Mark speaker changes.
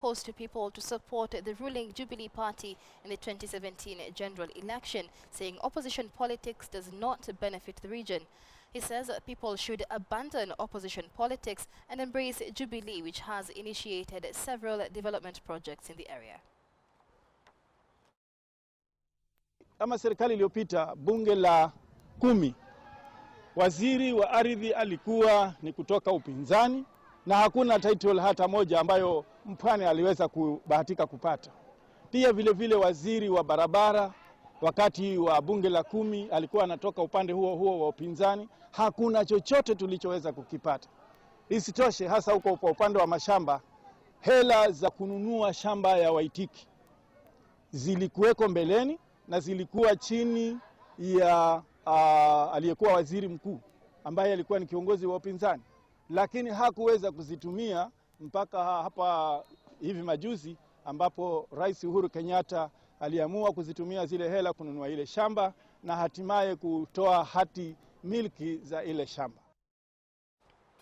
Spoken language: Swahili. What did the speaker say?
Speaker 1: calls to people to support the ruling Jubilee Party in the 2017 general election, saying opposition politics does not benefit the region. He says people should abandon opposition politics and embrace Jubilee, which has initiated several development projects in the area.
Speaker 2: Kama serikali iliyopita, bunge la 10, waziri wa ardhi alikuwa ni kutoka upinzani na hakuna title hata moja ambayo Mpwani aliweza kubahatika kupata. Pia vile vile waziri wa barabara wakati wa bunge la 10 alikuwa anatoka upande huo wa upinzani, hakuna chochote tulichoweza kukipata. Isitoshe hasa huko kwa upande wa mashamba, hela za kununua shamba ya Waitiki zilikuweko mbeleni na zilikuwa chini ya aliyekuwa waziri mkuu ambaye alikuwa ni kiongozi wa upinzani, lakini hakuweza kuzitumia mpaka hapa hivi majuzi ambapo Rais Uhuru Kenyatta aliamua kuzitumia zile hela kununua ile shamba na hatimaye kutoa hati miliki za ile shamba.